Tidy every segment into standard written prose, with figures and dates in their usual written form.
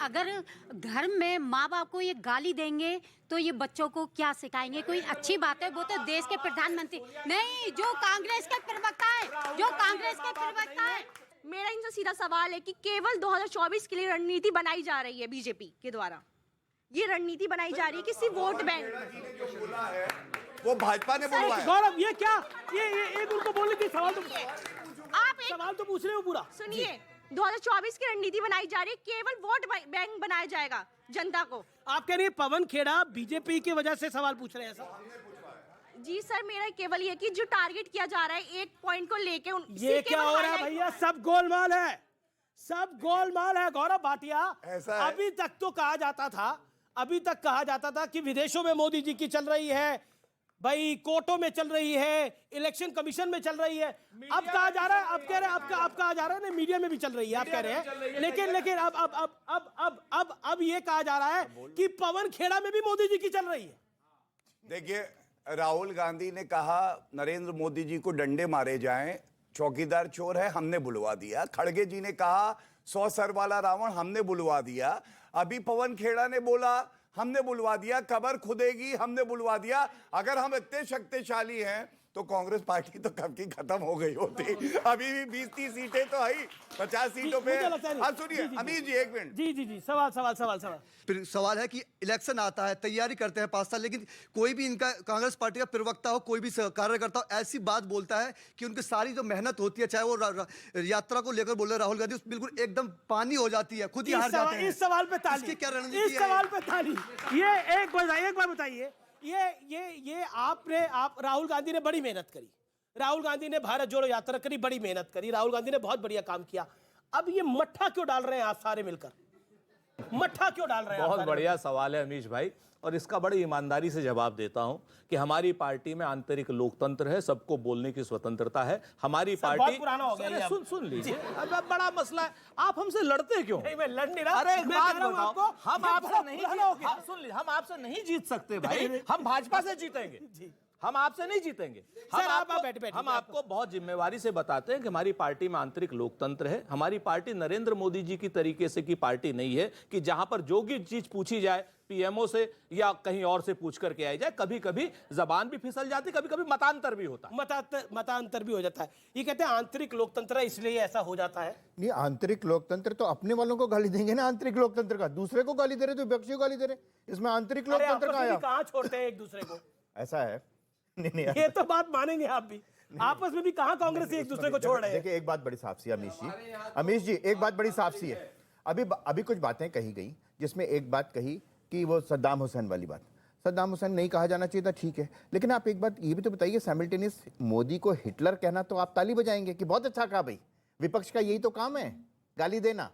अगर घर में माँ बाप को ये गाली देंगे तो ये बच्चों को क्या सिखाएंगे? कोई अच्छी बात है? वो तो देश के प्रधानमंत्री नहीं, जो कांग्रेस के प्रवक्ता है, जो कांग्रेस के प्रवक्ता है। मेरा इनसे सीधा सवाल है कि केवल 2024 के लिए रणनीति बनाई जा रही है बीजेपी के द्वारा। ये रणनीति बनाई जा रही है कि सिर्फ वोट बैंक, वो भाजपा ने बोला है। गौरव ये क्या, ये एक उनको बोलने की सवाल तो पूछ रहे हो पूरा। सुनिए, 2024 की रणनीति बनाई जा रही है, केवल वोट बैंक बनाया जाएगा जनता को। आप कह रही है पवन खेड़ा बीजेपी की वजह से सवाल पूछ रहे हैं ऐसा? जी सर, मेरा केवल ये कि जो टारगेट किया जा रहा है एक पॉइंट को लेके ये क्या हो रहा है भैया? सब गोलमाल है, सब गोलमाल है गौरव भाटिया। अभी तक तो कहा जाता था कि विदेशों में मोदी जी की चल रही है भाई, कोर्टों में चल रही है, इलेक्शन कमीशन में चल रही है। अब कहा जा रहा है, अब कह रहे हैं, अब कहा जा रहा है ना मीडिया में भी चल रही है, आप कह रहे हैं। लेकिन अब ये कहा जा रहा है कि पवन खेड़ा में भी मोदी जी की चल रही है। देखिए, राहुल गांधी ने कहा नरेंद्र मोदी जी को डंडे मारे जाएं, चौकीदार चोर है, हमने बुलवा दिया। खड़गे जी ने कहा 100 सर वाला रावण, हमने बुलवा दिया। अभी पवन खेड़ा ने बोला हमने बुलवा दिया। कबर खुदेगी, हमने बुलवा दिया। अगर हम इतने शक्तिशाली हैं तो कांग्रेस पार्टी तो कब की खत्म हो गई होती। अभी भी 20-30 सीटें तो है, 50 सीटों पे। अब सुनिए अमीर जी, एक मिनट। जी सवाल फिर सवाल है कि इलेक्शन आता है, तैयारी करते हैं 5 साल, लेकिन कोई भी इनका कांग्रेस पार्टी का प्रवक्ता हो, कोई भी कार्यकर्ता हो, ऐसी बात बोलता है कि उनकी सारी जो मेहनत होती है, चाहे वो यात्रा को लेकर बोल रहे राहुल गांधी, बिल्कुल एकदम पानी हो जाती है, खुद ही हार जाते हैं। इस सवाल पे ताली, क्या रणनीति है? इस सवाल पे ताली। ये एक बार बताइए, ये आप राहुल गांधी ने बड़ी मेहनत करी, राहुल गांधी ने भारत जोड़ो यात्रा करी, बड़ी मेहनत करी, राहुल गांधी ने बहुत बढ़िया काम किया। अब ये मट्ठा क्यों डाल रहे हैं आप सारे मिलकर? मट्ठा क्यों डाल रहे हैं? बहुत बढ़िया सवाल है अमीश भाई, और इसका बड़ी ईमानदारी से जवाब देता हूं कि हमारी पार्टी में आंतरिक लोकतंत्र है, सबको बोलने की स्वतंत्रता है। हमारी पार्टी पुराना हो गया। सुन लीजिए, अब बड़ा मसला है, आप हमसे लड़ते क्यों? नहीं, मैं लड़ नहीं रहा। अरे एक बात बताओ, हम आपसे नहीं जीत सकते भाई, हम भाजपा से जीतेंगे, हम आपसे नहीं जीतेंगे। हम आपको बहुत जिम्मेवारी से बताते हैं कि हमारी पार्टी में आंतरिक लोकतंत्र है। हमारी पार्टी नरेंद्र मोदी जी की तरीके से की पार्टी नहीं है कि जहां पर जो भी चीज पूछी जाए पीएमओ से या कहीं और से पूछ करके आई जाए। कभी कभी जबान भी फिसल जाती, कभी कभी मतांतर भी होता है, मतांतर भी हो जाता है। ये कहते हैं आंतरिक लोकतंत्र है, इसलिए ऐसा हो जाता है। नहीं, आंतरिक लोकतंत्र तो अपने वालों को गाली देंगे ना, आंतरिक लोकतंत्र का दूसरे को गाली दे रहे तो विपक्षी को गाली दे रहे, इसमें आंतरिक लोकतंत्र का आया? कहां छोड़ते हैं एक दूसरे को? ऐसा है नहीं, ये तो बात मानेंगे आप भी, आपस में भी कहां कांग्रेस एक दूसरे को छोड़ रहे हैं? देखिए, एक बात बड़ी साफ सी है अमीश जी, एक बात बड़ी साफ सी है। अभी कुछ बातें कही गई, जिसमें एक बात कही कि वो सद्दाम हुसैन वाली बात, सद्दाम हुसैन नहीं कहा जाना चाहिए था, ठीक है, लेकिन आप एक बात ये भी तो बताइए, साइमल्टेनियस मोदी को हिटलर कहना तो आप ताली बजाएंगे कि बहुत अच्छा कहा भाई, विपक्ष का यही तो काम है, गाली देना।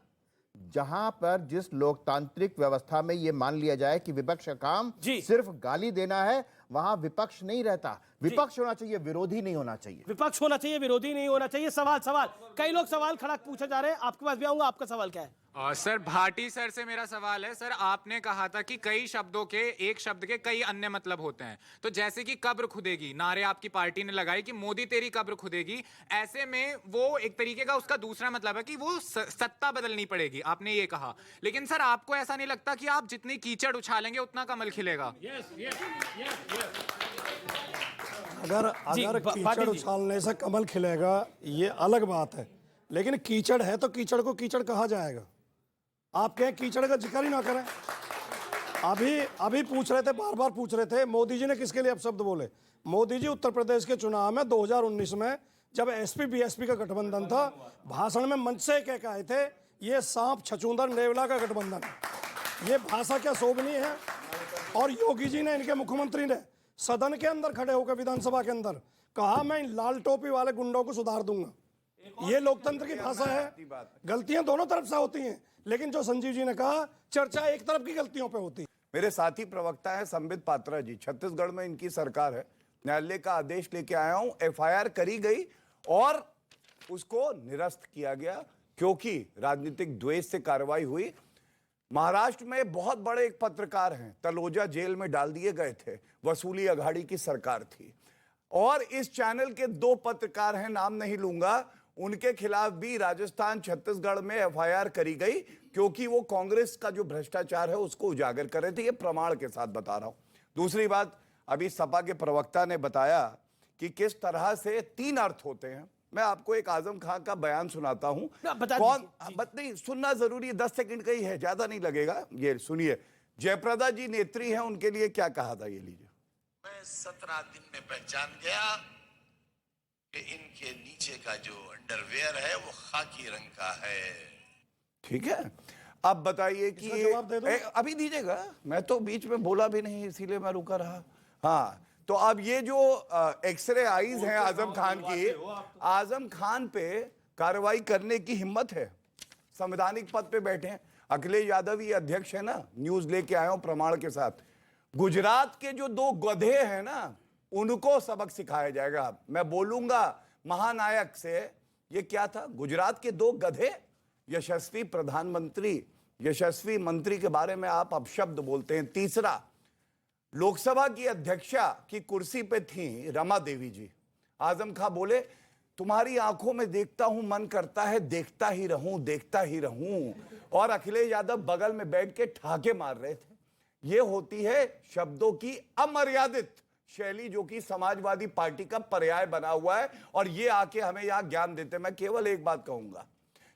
जहां पर जिस लोकतांत्रिक व्यवस्था में ये मान लिया जाए कि विपक्ष का काम सिर्फ गाली देना है, वहां विपक्ष नहीं रहता। विपक्ष होना चाहिए, विरोधी नहीं होना चाहिए। विपक्ष होना चाहिए, विरोधी नहीं होना चाहिए। सवाल कई लोग सवाल खड़ा पूछे जा रहे हैं, आपके पास भी आऊंगा। आपका सवाल क्या है? सर, भाटी सर से मेरा सवाल है। सर, आपने कहा था कि कई शब्दों के, एक शब्द के कई अन्य मतलब होते हैं। तो जैसे कि कब्र खुदेगी, नारे आपकी पार्टी ने लगाई कि मोदी तेरी कब्र खुदेगी। ऐसे में वो एक तरीके का उसका दूसरा मतलब है कि वो सत्ता बदलनी पड़ेगी, आपने ये कहा। लेकिन सर, आपको ऐसा नहीं लगता कि आप जितनी कीचड़ उछालेंगे उतना कमल खिलेगा? अगर कीचड़ उछालने से कमल खिलेगा ये अलग बात है, लेकिन कीचड़ है तो कीचड़ को कीचड़ कहा जाएगा। आप कहें कीचड़ का जिक्र ही ना करें। अभी पूछ रहे थे, बार बार पूछ रहे थे मोदी जी ने किसके लिए अपशब्द बोले। मोदी जी उत्तर प्रदेश के चुनाव में 2019 में जब एसपी बीएसपी का गठबंधन था, भाषण में मंच से कह के आए थे ये सांप छछूंदर नेवला का गठबंधन है। ये भाषा क्या शोभनीय है? और योगी जी ने, इनके मुख्यमंत्री ने सदन के अंदर खड़े होकर विधानसभा के अंदर कहा मैं इन लाल टोपी वाले गुंडों को सुधार दूंगा। ये लोकतंत्र की भाषा है। गलतियां दोनों तरफ से होती हैं, लेकिन जो संजीव जी ने कहा, चर्चा एक तरफ की गलतियों पे होती है। मेरे साथी प्रवक्ता है संबित पात्रा जी, छत्तीसगढ़ में इनकी सरकार है, न्यायालय का आदेश लेके आया हूं। एफआईआर करी गई और उसको निरस्त किया गया क्योंकि राजनीतिक द्वेष से कार्रवाई हुई। महाराष्ट्र में बहुत बड़े एक पत्रकार हैं, तलोजा जेल में डाल दिए गए थे, वसूली अघाड़ी की सरकार थी। और इस चैनल के 2 पत्रकार हैं, नाम नहीं लूंगा, उनके खिलाफ भी राजस्थान छत्तीसगढ़ में एफआईआर करी गई क्योंकि वो कांग्रेस का जो भ्रष्टाचार है उसको उजागर कर रहे थे। ये प्रमाण के साथ बता रहा हूं। दूसरी बात, अभी सपा के प्रवक्ता ने बताया कि किस तरह से 3 अर्थ होते हैं। मैं आपको एक आजम खान का बयान सुनाता हूं। नहीं सुनना जरूरी है, 10 सेकंड का ही है, ज्यादा नहीं लगेगा। ये सुनिए, जयप्रदा जी नेत्री हैं, उनके लिए क्या कहा था, ये लीजिए। मैं 17 दिन में पहचान गया कि इनके नीचे का जो अंडरवेयर है वो खाकी रंग का है। ठीक है, अब बताइए कि जवाब दे दो। अभी दीजिएगा, मैं तो बीच में बोला भी नहीं इसीलिए मैं रुका रहा। हाँ, तो अब ये जो एक्सरे आईज हैं आजम खान की, आजम खान पे कार्रवाई करने की हिम्मत है। संवैधानिक पद पे बैठे हैं। अखिलेश यादव ये अध्यक्ष है ना, न्यूज लेके आया हूं प्रमाण के साथ। गुजरात के जो 2 गधे हैं ना, उनको सबक सिखाया जाएगा। मैं बोलूंगा महानायक से, ये क्या था, गुजरात के 2 गधे, यशस्वी प्रधानमंत्री, यशस्वी मंत्री के बारे में आप अपशब्द बोलते हैं। तीसरा, लोकसभा की अध्यक्षा की कुर्सी पे थी रमा देवी जी। आजम खां बोले, तुम्हारी आंखों में देखता हूं, मन करता है देखता ही रहूं, देखता ही रहूं। और अखिलेश यादव बगल में बैठ के ठाके मार रहे थे। ये होती है शब्दों की अमर्यादित शैली, जो कि समाजवादी पार्टी का पर्याय बना हुआ है। और ये आके हमें यहां ज्ञान देते। मैं केवल एक बात कहूंगा,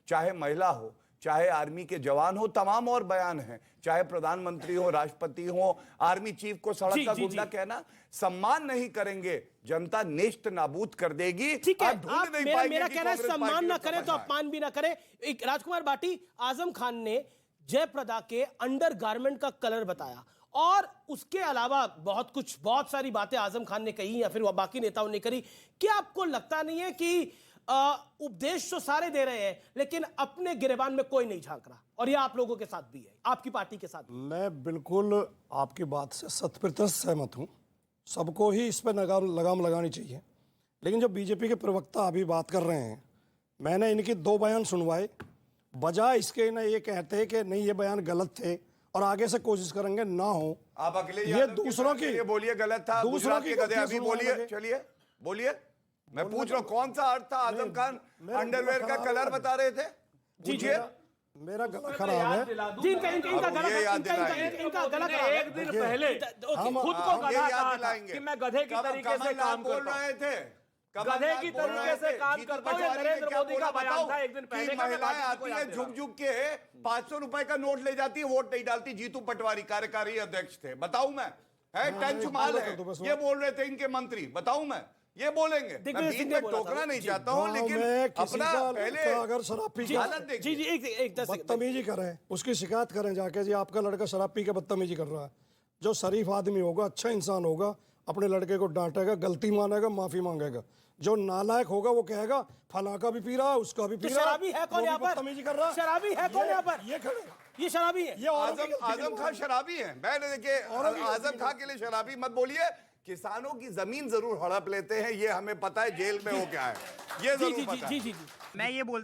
चाहे महिला हो, चाहे आर्मी के जवान हो, तमाम और बयान हैं, चाहे प्रधानमंत्री हो, राष्ट्रपति हो, आर्मी चीफ को सड़क का गुंडा कहना, सम्मान नहीं करेंगे, जनता नेस्त नाबूद कर देगी। ठीक है, ढूंढ आप नहीं मेरा पाएंगे कि कहना है कांग्रेस सम्मान पार्टी ना को करे तो समझना है। अपमान भी ना करे। एक राजकुमार बाटी, आजम खान ने जयप्रदा के अंडर गारमेंट का कलर बताया और उसके अलावा बहुत सारी बातें आजम खान ने कही या फिर बाकी नेताओं ने करी। क्या आपको लगता नहीं है कि उपदेश तो सारे दे रहे हैं लेकिन अपने गिरेबान में कोई नहीं झांक रहा? और ये आप लोगों के साथ भी है, आपकी पार्टी के साथ भी। मैं बिल्कुल आपकी बात से 100% सहमत हूँ। सबको ही इस पर लगाम लगानी चाहिए। लेकिन जो बीजेपी के प्रवक्ता अभी बात कर रहे हैं, मैंने इनके 2 बयान सुनवाए, बजाय इसके ना ये कहते हैं कि नहीं ये बयान गलत थे और आगे से कोशिश करेंगे ना हो। आप अखिलेश ये यादव दूसरों की ये बोलिए गलत था, दूसरों की गधे अभी बोलिए, चलिए बोलिए। मैं पूछ रहा हूं कौन सा अर्थ था। आजम खान अंडरवेयर का कलर बता रहे थे, पूछिए। मेरा गला खराब है जी, इनका गला खराब है। एक दिन पहले खुद को गधा कहा कि मैं गधे की तरीके से काम बोल करता रहे थे, गधे की तरीके से काम करता हूं। नरेंद्र मोदी का बयान था एक दिन पहले का। महिलाएं आती है झुक झुक के 500 रुपए का नोट ले जाती है, वोट नहीं डालती। जीतू पटवारी कार्यकारी अध्यक्ष थे, बताऊं मैं, है टंच माल है, ये बोल रहे थे इनके मंत्री, बताऊं मैं, ये बोलेंगे। मैं बीच में टोकना नहीं चाहता हूं, लेकिन अपना पहले अगर शराब पी के बदतमीजी करें, उसकी शिकायत करें जाके, जी आपका लड़का शराब पी के बदतमीजी कर रहा है। जो शरीफ आदमी होगा, अच्छा इंसान होगा, अपने लड़के को डांटेगा, गलती मानेगा, माफी मांगेगा। जो नालायक होगा वो कहेगा फला का भी पी रहा है, उसका भी पी रहा है। शराबी है कौन यहाँ पर? बदतमीजी कर रहा है। शराबी है कौन यहाँ पर? ये खड़े, ये शराबी है। ये आजम खान शराबी है। मैंने देखिए, आजम खान के लिए शराबी मत बोलिए। किसानों की जमीन जरूर हड़प लेते हैं, ये हमें पता है, जेल में हो क्या है ये जरूर पता है। जी। मैं ये बोलता